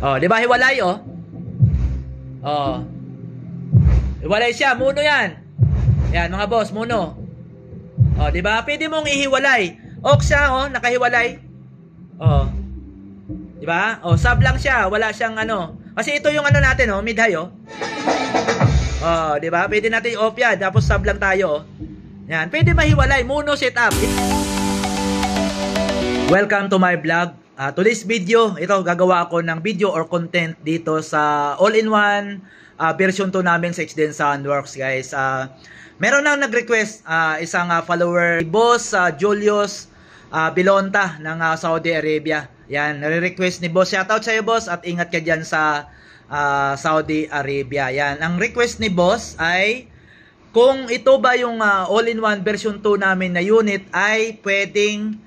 Oh, di ba hiwalay oh? Oh. Hiwalay siya, mono 'yan. Yan mga boss, mono. Oh, di ba? Pwede mong ihiwalay. Oak siya oh, nakahiwalay. Oh. Di ba? Oh, sub lang siya, wala siyang ano. Kasi ito yung ano natin oh, mid high oh. Oh, di ba? Pwede natin off yan, tapos sub lang tayo oh. Yan, pwede mahiwalay, mono setup. Welcome to my vlog. Today's video, ito gagawa ako ng video or content dito sa all-in-one version 2 namin sa XDN Soundworks, guys. Meron nang nag-request isang follower, Boss Julius Bilonta ng Saudi Arabia. Yan, nare-request ni Boss. Shoutout sa iyo, Boss, at ingat ka dyan sa Saudi Arabia. Yan, ang request ni Boss ay kung ito ba yung all-in-one version 2 namin na unit ay pwedeng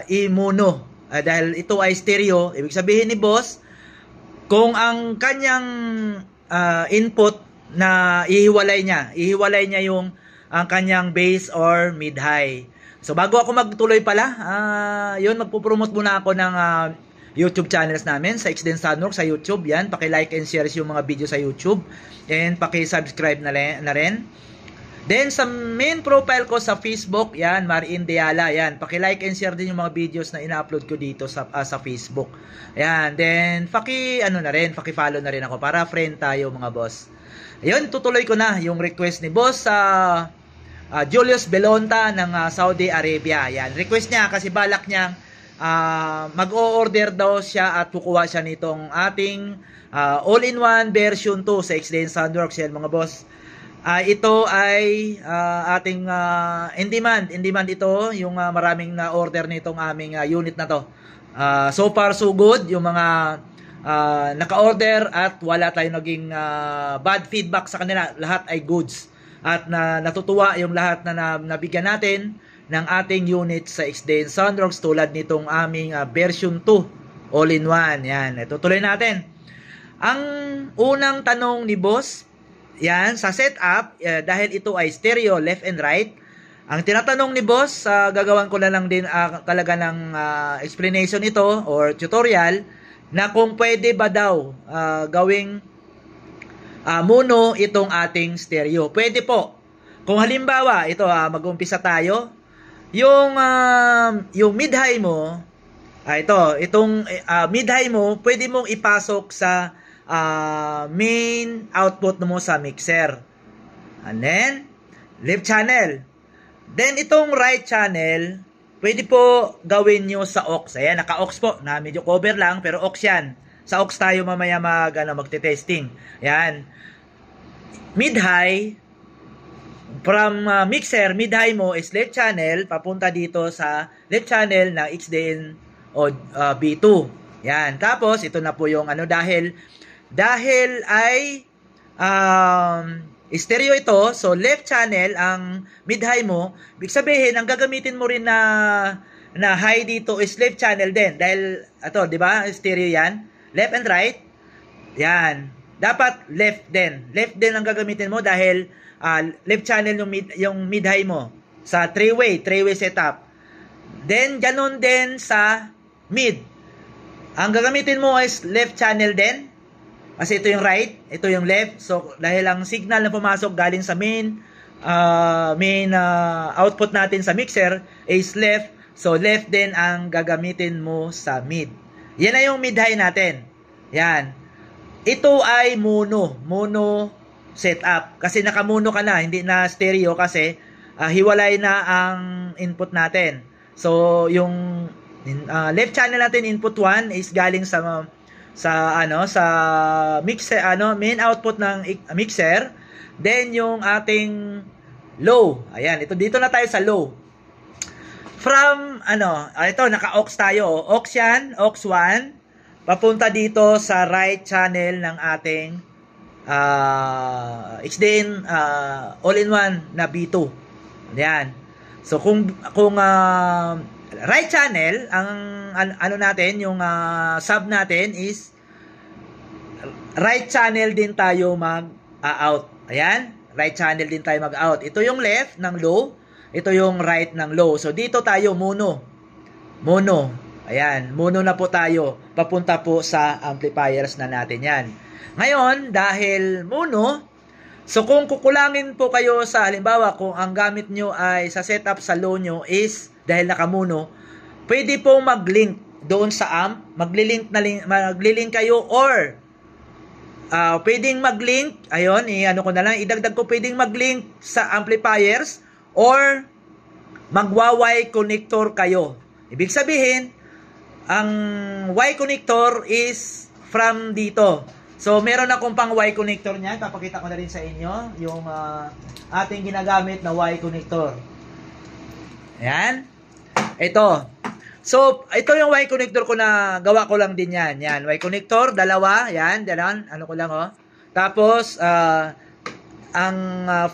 i-mono. Dahil ito ay stereo, ibig sabihin ni Boss, kung ang kanyang input na ihiwalay niya yung ang kanyang bass or mid-high. So bago ako magtuloy pala, yun, magpo-promote muna ako ng YouTube channels namin sa XDN Soundworks sa YouTube. Yan, paki-like and share yung mga video sa YouTube and paki-subscribe na rin. Then sa main profile ko sa Facebook, yan, Marin Diala, yan, paki-like and share din yung mga videos na ina-upload ko dito sa Facebook. Yan, then paki-follow na rin ako para friend tayo mga boss. Ayun, tutuloy ko na yung request ni Boss Julius Belonta ng Saudi Arabia. Yan, request niya kasi balak niya mag-o-order daw siya at kukuha siya nitong ating all-in-one version 2 sa XDN Soundworks. Yan mga boss. Ito ay ating in demand ito, yung maraming na order nitong aming unit na to. So far so good, yung mga naka-order at wala tayong naging bad feedback sa kanila. Lahat ay goods. At natutuwa yung lahat na nabigyan natin ng ating unit sa XDN Soundworks tulad nitong aming version 2 all-in-one. Yan, itutuloy natin. Ang unang tanong ni Boss, yan, sa setup, dahil ito ay stereo left and right, ang tinatanong ni Boss, gagawan ko na lang din talaga ng explanation ito or tutorial na kung pwede ba daw gawing mono itong ating stereo. Pwede po. Kung halimbawa, ito mag-umpisa tayo, yung mid-high mo, itong mid-high mo, pwede mong ipasok sa main output mo sa mixer. And then, left channel. Then, itong right channel, pwede po gawin nyo sa aux. Ayan, naka-aux po. Na medyo cover lang, pero aux yan. Sa aux tayo mamaya magte-testing. Ayan. Mid-high, from mixer, mid-high mo is left channel, papunta dito sa left channel ng XDN o B2. Yan. Tapos, ito na po yung dahil ay stereo ito, so left channel ang mid-high mo, ibig sabihin, ang gagamitin mo rin na high dito is left channel din. Dahil, ito, di ba, stereo yan, left and right, yan, dapat left din. Left din ang gagamitin mo dahil left channel yung mid-high mo sa three-way setup. Then, ganun din sa mid. Ang gagamitin mo is left channel din. Kasi ito yung right, ito yung left. So, dahil ang signal na pumasok galing sa main output natin sa mixer is left. So, left din ang gagamitin mo sa mid. Yan na yung mid-high natin. Yan. Ito ay mono setup. Kasi nakamono ka na, hindi na stereo kasi hiwalay na ang input natin. So, yung left channel natin, input 1, is galing sa mixer, main output ng mixer. Then yung ating low, ayan, dito na tayo sa low. From ito naka-aux tayo, aux yan, aux 1, papunta dito sa right channel ng ating XDN all-in-one na B2. Ayan. So kung right channel, ang natin, yung sub natin is right channel din tayo mag-out. Ayan, right channel din tayo mag-out. Ito yung left ng low, ito yung right ng low. So dito tayo mono. Ayan, mono na po tayo. Papunta po sa amplifiers na natin yan. Ngayon, dahil mono, so kung kukulangin po kayo sa halimbawa kung ang gamit nyo ay sa setup sa low nyo is dahil nakamono, pwede po mag-link doon sa amp. Maglilink kayo or pwedeng mag-link, ayun, ano ko na lang, idagdag ko pwedeng mag-link sa amplifiers or magwa-Y connector kayo. Ibig sabihin, ang Y connector is from dito. So, meron akong pang Y connector niyan. Papakita ko na rin sa inyo yung ating ginagamit na Y connector. Ayan. Ito. So, ito yung Y connector ko na gawa ko lang din yan. Yan, Y connector, dalawa. Yan, dalan. Ano ko lang, oh. Tapos, ang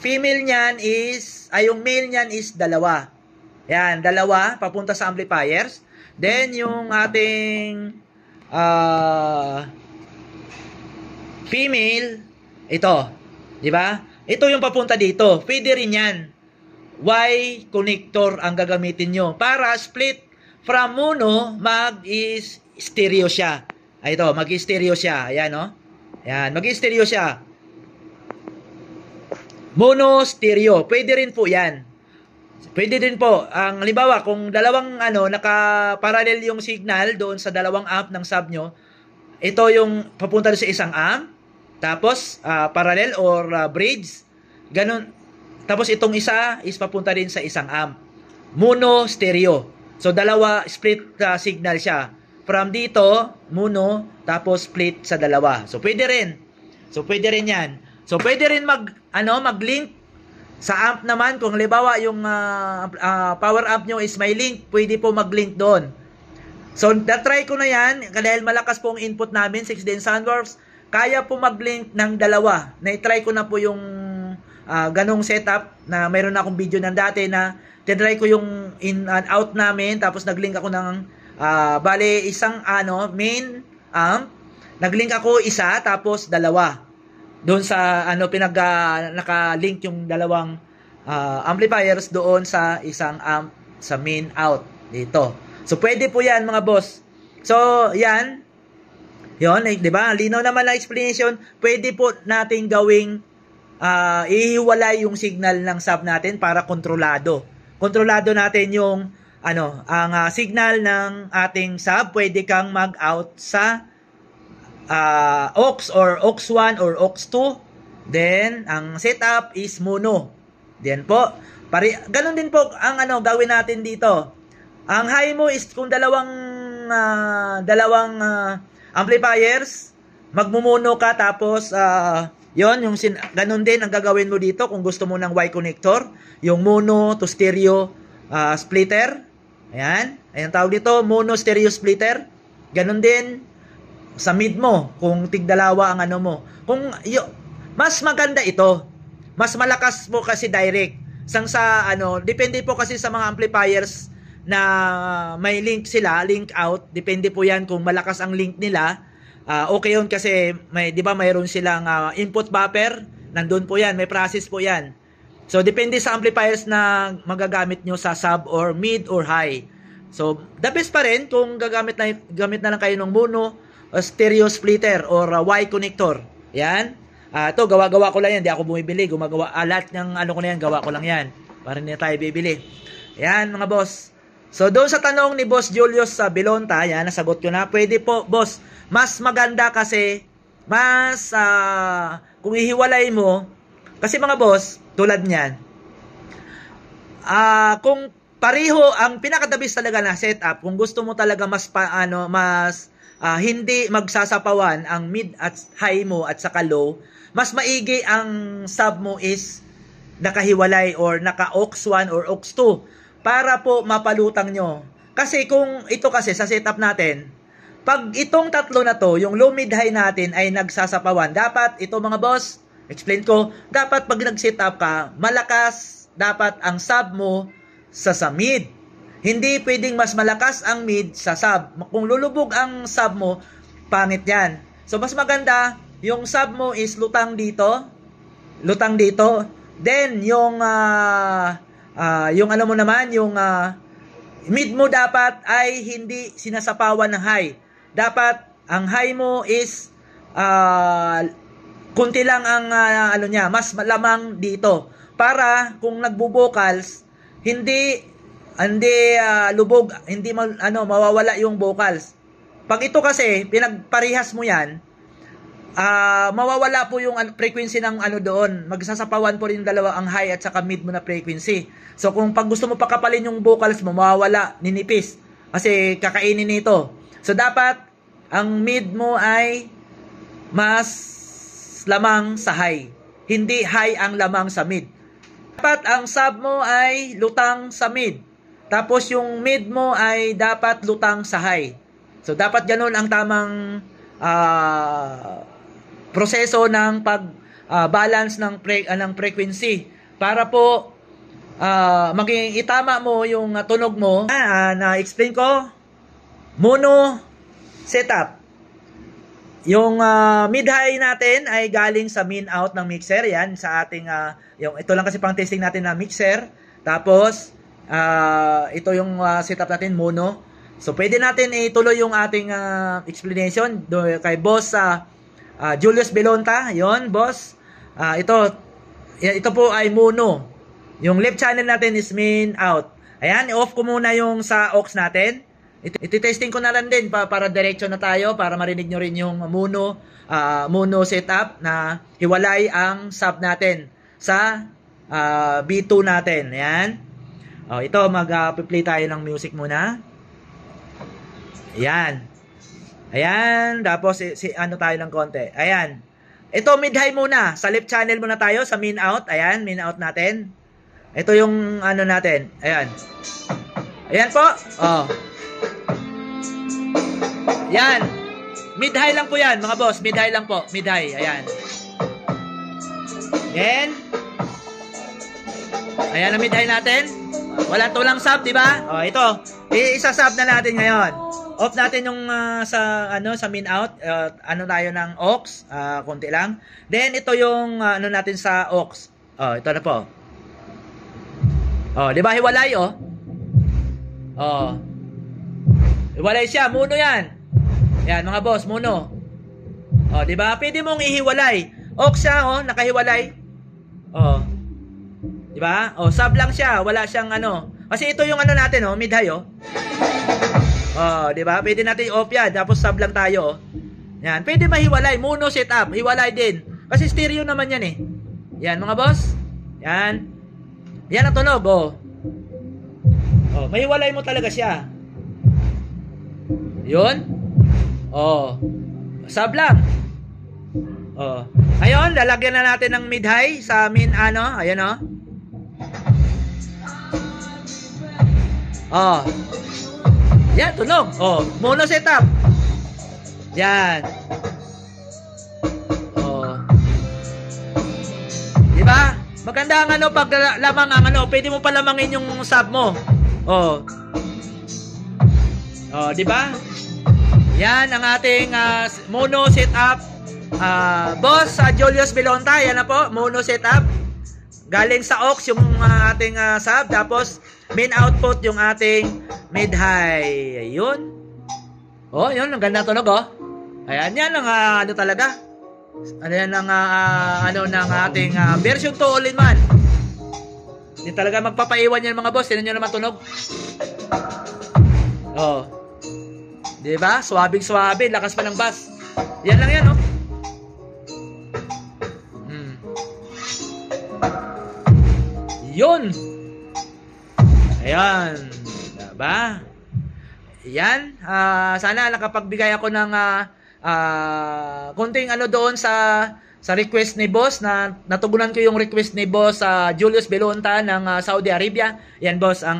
female niyan is, yung male niyan is dalawa. Yan, dalawa, papunta sa amplifiers. Then, yung ating female, ito. Di ba? Ito yung papunta dito. Pwede rin yan. Y connector ang gagamitin nyo. Para split from mono, mag-stereo siya. Ito, mag-stereo siya. Ayan, no? Ayan, mag-stereo siya. Mono, stereo. Pwede rin po yan. Pwede din po. Ang halimbawa, kung dalawang naka-parallel yung signal doon sa dalawang amp ng sub nyo, ito yung papunta sa isang amp, tapos parallel or bridge, ganun. Tapos itong isa is papunta din sa isang amp. Mono, stereo. So dalawa, split signal siya. From dito, mono, tapos split sa dalawa. So pwede rin. So pwede rin yan. So pwede rin mag-link sa amp naman, kung halimbawa yung power amp nyo is may link, pwede po mag-link doon. So, na-try ko na yan, dahil malakas po ang input namin, 6 Soundworks, kaya po mag-link ng dalawa. Na-try ko na po yung ganong setup, na mayroon na akong video ng dati na tinry ko yung in and out namin, tapos nag-link ako ng, bale, isang main amp, nag-link ako isa, tapos dalawa. Doon sa naka-link yung dalawang amplifiers doon sa isang amp sa main out dito. So pwede po 'yan mga boss. So yan. 'Yon, 'di ba? Linaw naman na explanation. Pwede po nating gawing ihiwalay yung signal ng sub natin para kontrolado. Kontrolado natin yung ang signal ng ating sub. Pwede kang mag-out sa aux or aux 1 or aux 2. Then ang setup is mono. Then po, ganun din po ang gawin natin dito. Ang high mo is kung dalawang amplifiers, magmumuno ka, tapos yon yung ganun din ang gagawin mo dito kung gusto mo ng Y connector, yung mono to stereo splitter. Ayan, tawag dito, mono stereo splitter. Ganun din sa mid mo, kung tigdalawa ang mo. Mas maganda ito. Mas malakas po kasi direct. Sa depende po kasi sa mga amplifiers na may link sila, link out. Depende po yan kung malakas ang link nila. Okay yun kasi, di ba mayroon silang input buffer. Nandun po yan, may process po yan. So, depende sa amplifiers na magagamit nyo sa sub or mid or high. So, the best pa rin kung gamit na lang kayo ng mono, stereo splitter or Y connector. Yan. Ito, gawa-gawa ko lang yan. Hindi ako bumibili. Gumagawa. Lahat ng ko na yan, gawa ko lang yan. Para hindi na tayo bibili. Yan, mga boss. So, doon sa tanong ni Boss Julius sa Belonta, yan, nasagot ko na. Pwede po, boss. Mas maganda kasi, kung ihiwalay mo, kasi mga boss, tulad niyan, kung pareho, ang pinakadabis talaga na setup, kung gusto mo talaga hindi magsasapawan ang mid at high mo at saka low, mas maigi ang sub mo is nakahiwalay or naka-aux 1 or aux 2 para po mapalutang nyo. Kasi kung ito kasi sa setup natin, pag itong tatlo na to, yung low mid high natin ay nagsasapawan, dapat ito mga boss, explain ko, dapat pag nag-setup ka, malakas dapat ang sub mo sa mid. Hindi pwedeng mas malakas ang mid sa sub. Kung lulubog ang sub mo, pangit yan. So, mas maganda, yung sub mo is lutang dito. Then, yung mid mo dapat ay hindi sinasapawan ng high. Dapat ang high mo is kunti lang ang ano niya, mas lamang dito. Para kung nagbo-vocals, hindi lubog, hindi mawawala yung vocals. Pag ito kasi pinagparehas mo 'yan, mawawala po yung frequency ng doon. Magsasapawan po rin dalawa, ang high at saka mid mo na frequency. So kung pag gusto mo pakapalin yung vocals mo, mawawala, ninipis. Kasi kakainin nito. So dapat ang mid mo ay mas lamang sa high. Hindi high ang lamang sa mid. Dapat ang sub mo ay lutang sa mid. Tapos yung mid mo ay dapat lutang sa high. So dapat ganun ang tamang proseso ng pag-balance ng frequency para po maging itama mo yung tunog mo. Na-explain ko, mono setup. Yung mid-high natin ay galing sa min-out ng mixer. Yan, sa ating, ito lang kasi pang testing natin na mixer. Tapos, ito yung setup natin, mono. So, pwede natin ituloy yung ating explanation kay boss Julius Belonta. Yon, boss. Ito po ay mono. Yung left channel natin is min-out. Ayan, off ko muna yung sa aux natin. Iti-testing ko na lang din para diretso na tayo para marinig nyo rin yung mono setup na hiwalay ang sub natin sa B2 natin. Ayan. Ito, mag-play tayo ng music muna. Ayan. Ayan. Tapos, tayo ng konti. Ayan. Ito, mid-high muna. Sa left channel muna tayo, sa min-out. Ayan, min-out natin. Ito yung natin. Ayan. Ayan po. Yan. Mid-high lang po yan, mga boss. Mid-high lang po. Mid-high. Ayan. Then, ayan ang mid-high natin. Wala tulang sub, di ba? Ito. Isa-sub na natin ngayon. Off natin yung sa min-out. Tayo ng aux. Konti lang. Then, ito yung natin sa aux. Ito na po. Di ba? Hiwalay, hiwalay siya. Mono yan. Yan, mga boss, mono. Di ba? Pwede mong ihiwalay. Aux siya, nakahiwalay. Di ba? Sub lang siya, wala siyang Kasi ito yung natin, mid-high, di ba? Pwede natin off yan, tapos sub lang tayo, Yan, pwede mahiwalay, mono setup, hiwalay din. Kasi stereo naman yan eh. Yan, mga boss. Yan. Yan ang tunog, mahiwalay mo talaga siya. Yun. Sub lang. Ngayon, lalagyan na natin ng mid-high sa ayan yan, tunog. Mono setup. Yan. Diba? Maganda ang pag lamang ang pwede mo pa lamangin yung sub mo. Diba? Yan ang ating mono setup. Boss Julius Belonta, yan na po, mono setup. Galing sa aux yung ating sub, tapos main output yung ating mid-high. Ayun. Yun, ang ganda tunog, Ayan, yan ang talaga. Yan ang ng ating version 2 all-in-one. Hindi talaga magpapaiwan yan, mga boss. Yan nyo naman tunog. Diba? Swabing-swabe. Lakas pa ng bass. Yan lang yan, Yun. Ayan. Diba? Yan. Sana nakapagbigay ako ng konting doon sa request ni boss na natugunan ko yung request ni boss Julius Belonta ng Saudi Arabia. Yan, boss. Ang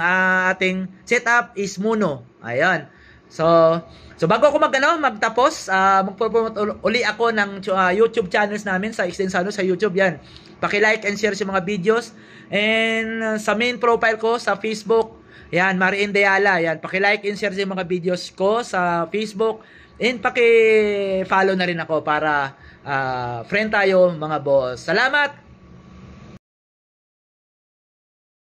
ating setup is mono. Ayan. So bago ako magtapos, magpo-promote uli ako ng YouTube channels namin sa Extensado sa YouTube. Yan. Paki-like and share sa mga videos. And sa main profile ko sa Facebook, yan, Mariin Deyala. Yan, paki-like and share sa mga videos ko sa Facebook. And paki-follow na rin ako para friend tayo, mga boss. Salamat!